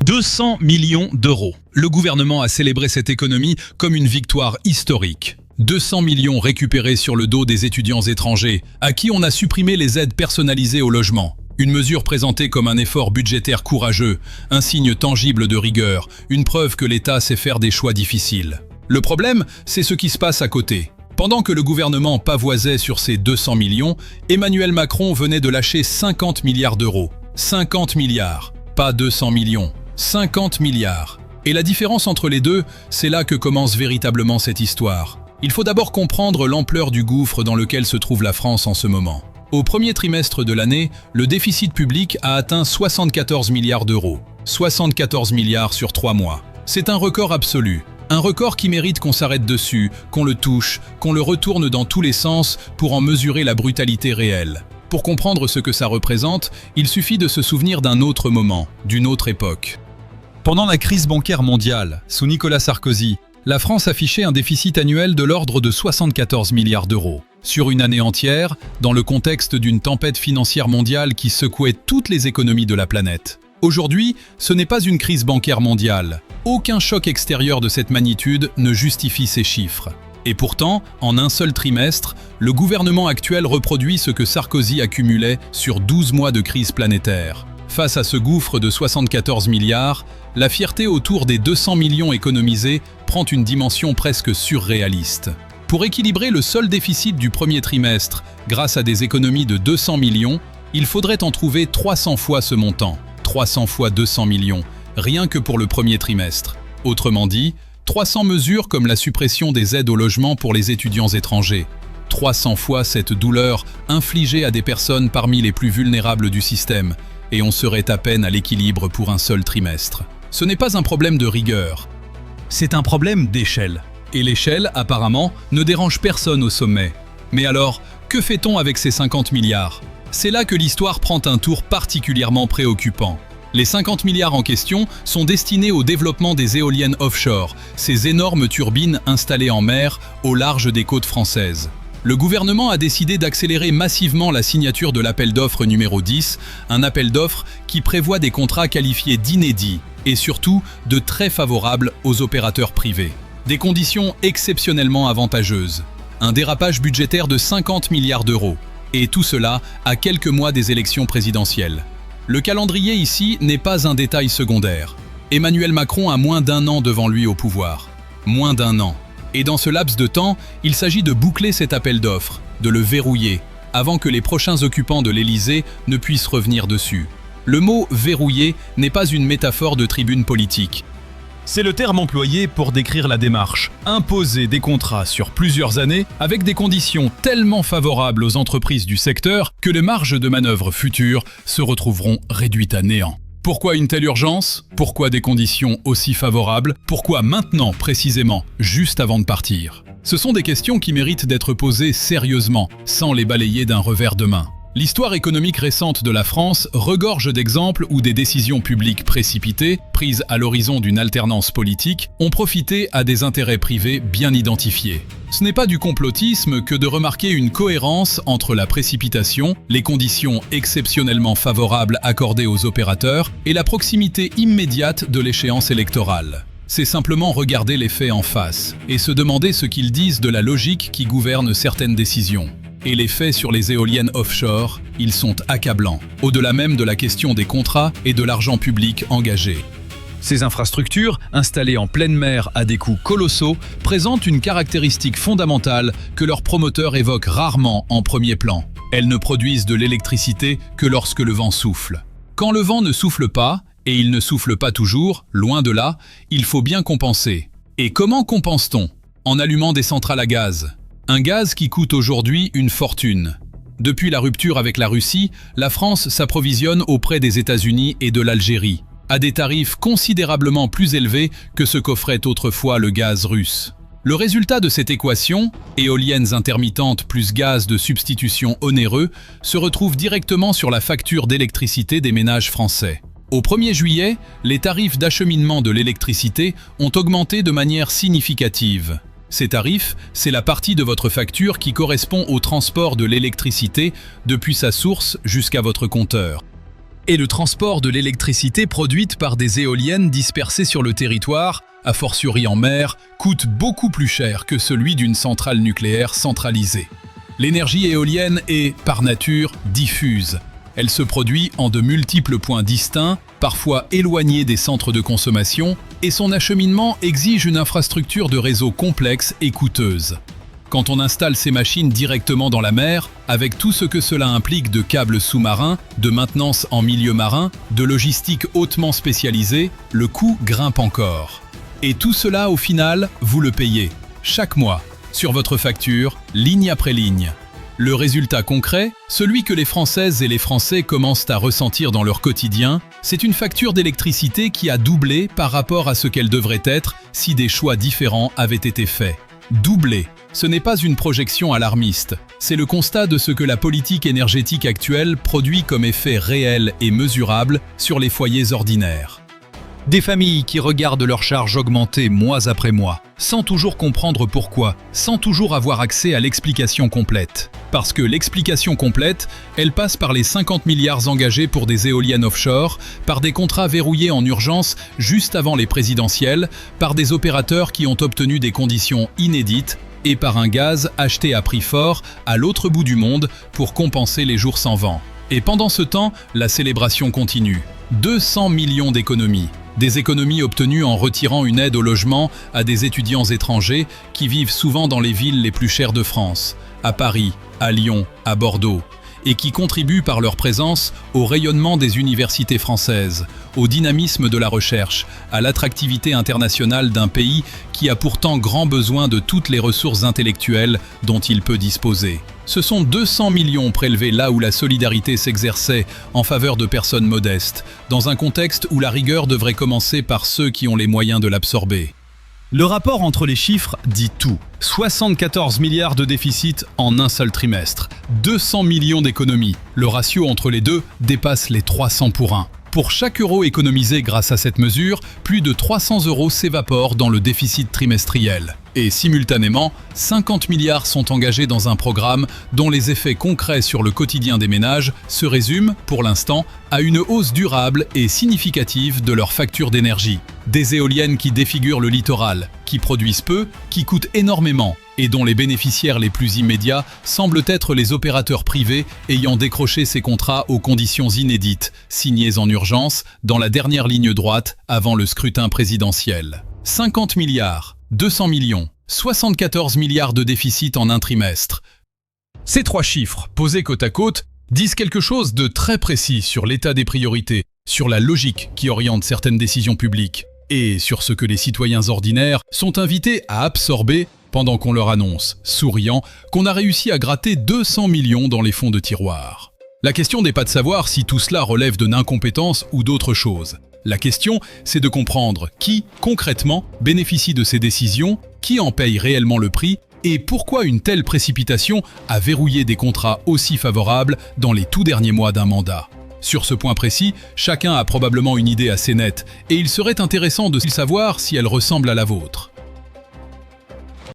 200 millions d'euros. Le gouvernement a célébré cette économie comme une victoire historique. 200 millions récupérés sur le dos des étudiants étrangers, à qui on a supprimé les aides personnalisées au logement. Une mesure présentée comme un effort budgétaire courageux, un signe tangible de rigueur, une preuve que l'État sait faire des choix difficiles. Le problème, c'est ce qui se passe à côté. Pendant que le gouvernement pavoisait sur ces 200 millions, Emmanuel Macron venait de lâcher 50 milliards d'euros. 50 milliards, pas 200 millions, 50 milliards. Et la différence entre les deux, c'est là que commence véritablement cette histoire. Il faut d'abord comprendre l'ampleur du gouffre dans lequel se trouve la France en ce moment. Au premier trimestre de l'année, le déficit public a atteint 74 milliards d'euros. 74 milliards sur 3 mois. C'est un record absolu. Un record qui mérite qu'on s'arrête dessus, qu'on le touche, qu'on le retourne dans tous les sens pour en mesurer la brutalité réelle. Pour comprendre ce que ça représente, il suffit de se souvenir d'un autre moment, d'une autre époque. Pendant la crise bancaire mondiale, sous Nicolas Sarkozy, la France affichait un déficit annuel de l'ordre de 74 milliards d'euros. Sur une année entière, dans le contexte d'une tempête financière mondiale qui secouait toutes les économies de la planète. Aujourd'hui, ce n'est pas une crise bancaire mondiale. Aucun choc extérieur de cette magnitude ne justifie ces chiffres. Et pourtant, en un seul trimestre, le gouvernement actuel reproduit ce que Sarkozy accumulait sur 12 mois de crise planétaire. Face à ce gouffre de 74 milliards, la fierté autour des 200 millions économisés prend une dimension presque surréaliste. Pour équilibrer le seul déficit du premier trimestre, grâce à des économies de 200 millions, il faudrait en trouver 300 fois ce montant. 300 fois 200 millions, rien que pour le premier trimestre. Autrement dit, 300 mesures comme la suppression des aides au logement pour les étudiants étrangers. 300 fois cette douleur infligée à des personnes parmi les plus vulnérables du système, et on serait à peine à l'équilibre pour un seul trimestre. Ce n'est pas un problème de rigueur, c'est un problème d'échelle. Et l'échelle, apparemment, ne dérange personne au sommet. Mais alors, que fait-on avec ces 50 milliards ? C'est là que l'histoire prend un tour particulièrement préoccupant. Les 50 milliards en question sont destinés au développement des éoliennes offshore, ces énormes turbines installées en mer au large des côtes françaises. Le gouvernement a décidé d'accélérer massivement la signature de l'appel d'offres numéro 10, un appel d'offres qui prévoit des contrats qualifiés d'inédits et surtout de très favorables aux opérateurs privés. Des conditions exceptionnellement avantageuses. Un dérapage budgétaire de 50 milliards d'euros. Et tout cela à quelques mois des élections présidentielles. Le calendrier ici n'est pas un détail secondaire. Emmanuel Macron a moins d'1 an devant lui au pouvoir. Moins d'1 an. Et dans ce laps de temps, il s'agit de boucler cet appel d'offres, de le verrouiller, avant que les prochains occupants de l'Élysée ne puissent revenir dessus. Le mot « verrouiller » n'est pas une métaphore de tribune politique. C'est le terme employé pour décrire la démarche. Imposer des contrats sur plusieurs années avec des conditions tellement favorables aux entreprises du secteur que les marges de manœuvre futures se retrouveront réduites à néant. Pourquoi une telle urgence ? Pourquoi des conditions aussi favorables ? Pourquoi maintenant précisément, juste avant de partir ? Ce sont des questions qui méritent d'être posées sérieusement, sans les balayer d'un revers de main. L'histoire économique récente de la France regorge d'exemples où des décisions publiques précipitées, prises à l'horizon d'une alternance politique, ont profité à des intérêts privés bien identifiés. Ce n'est pas du complotisme que de remarquer une cohérence entre la précipitation, les conditions exceptionnellement favorables accordées aux opérateurs et la proximité immédiate de l'échéance électorale. C'est simplement regarder les faits en face et se demander ce qu'ils disent de la logique qui gouverne certaines décisions. Et les faits sur les éoliennes offshore, ils sont accablants, au-delà même de la question des contrats et de l'argent public engagé. Ces infrastructures, installées en pleine mer à des coûts colossaux, présentent une caractéristique fondamentale que leurs promoteurs évoquent rarement en premier plan. Elles ne produisent de l'électricité que lorsque le vent souffle. Quand le vent ne souffle pas, et il ne souffle pas toujours, loin de là, il faut bien compenser. Et comment compense-t-on ? En allumant des centrales à gaz. Un gaz qui coûte aujourd'hui une fortune. Depuis la rupture avec la Russie, la France s'approvisionne auprès des États-Unis et de l'Algérie, à des tarifs considérablement plus élevés que ce qu'offrait autrefois le gaz russe. Le résultat de cette équation, éoliennes intermittentes plus gaz de substitution onéreux, se retrouve directement sur la facture d'électricité des ménages français. Au 1er juillet, les tarifs d'acheminement de l'électricité ont augmenté de manière significative. Ces tarifs, c'est la partie de votre facture qui correspond au transport de l'électricité depuis sa source jusqu'à votre compteur. Et le transport de l'électricité produite par des éoliennes dispersées sur le territoire, a fortiori en mer, coûte beaucoup plus cher que celui d'une centrale nucléaire centralisée. L'énergie éolienne est, par nature, diffuse. Elle se produit en de multiples points distincts, parfois éloignés des centres de consommation, et son acheminement exige une infrastructure de réseau complexe et coûteuse. Quand on installe ces machines directement dans la mer, avec tout ce que cela implique de câbles sous-marins, de maintenance en milieu marin, de logistique hautement spécialisée, le coût grimpe encore. Et tout cela, au final, vous le payez, chaque mois, sur votre facture, ligne après ligne. Le résultat concret, celui que les Françaises et les Français commencent à ressentir dans leur quotidien, c'est une facture d'électricité qui a doublé par rapport à ce qu'elle devrait être si des choix différents avaient été faits. Doublé, ce n'est pas une projection alarmiste, c'est le constat de ce que la politique énergétique actuelle produit comme effet réel et mesurable sur les foyers ordinaires. Des familles qui regardent leurs charges augmenter mois après mois, sans toujours comprendre pourquoi, sans toujours avoir accès à l'explication complète. Parce que l'explication complète, elle passe par les 50 milliards engagés pour des éoliennes offshore, par des contrats verrouillés en urgence juste avant les présidentielles, par des opérateurs qui ont obtenu des conditions inédites, et par un gaz acheté à prix fort à l'autre bout du monde pour compenser les jours sans vent. Et pendant ce temps, la célébration continue. 200 millions d'économies. Des économies obtenues en retirant une aide au logement à des étudiants étrangers qui vivent souvent dans les villes les plus chères de France, à Paris, à Lyon, à Bordeaux, et qui contribuent par leur présence au rayonnement des universités françaises, au dynamisme de la recherche, à l'attractivité internationale d'un pays qui a pourtant grand besoin de toutes les ressources intellectuelles dont il peut disposer. Ce sont 200 millions prélevés là où la solidarité s'exerçait en faveur de personnes modestes, dans un contexte où la rigueur devrait commencer par ceux qui ont les moyens de l'absorber. Le rapport entre les chiffres dit tout. 74 milliards de déficit en un seul trimestre, 200 millions d'économies. Le ratio entre les deux dépasse les 300 pour 1. Pour chaque euro économisé grâce à cette mesure, plus de 300 euros s'évaporent dans le déficit trimestriel. Et simultanément, 50 milliards sont engagés dans un programme dont les effets concrets sur le quotidien des ménages se résument, pour l'instant, à une hausse durable et significative de leur facture d'énergie. Des éoliennes qui défigurent le littoral, qui produisent peu, qui coûtent énormément, et dont les bénéficiaires les plus immédiats semblent être les opérateurs privés ayant décroché ces contrats aux conditions inédites, signés en urgence, dans la dernière ligne droite avant le scrutin présidentiel. 50 milliards, 200 millions, 74 milliards de déficit en un trimestre. Ces trois chiffres, posés côte à côte, disent quelque chose de très précis sur l'état des priorités, sur la logique qui oriente certaines décisions publiques, et sur ce que les citoyens ordinaires sont invités à absorber pendant qu'on leur annonce, souriant, qu'on a réussi à gratter 200 millions dans les fonds de tiroir. La question n'est pas de savoir si tout cela relève de l'incompétence ou d'autre chose. La question, c'est de comprendre qui, concrètement, bénéficie de ces décisions, qui en paye réellement le prix, et pourquoi une telle précipitation a verrouillé des contrats aussi favorables dans les tout derniers mois d'un mandat. Sur ce point précis, chacun a probablement une idée assez nette, et il serait intéressant de savoir si elle ressemble à la vôtre.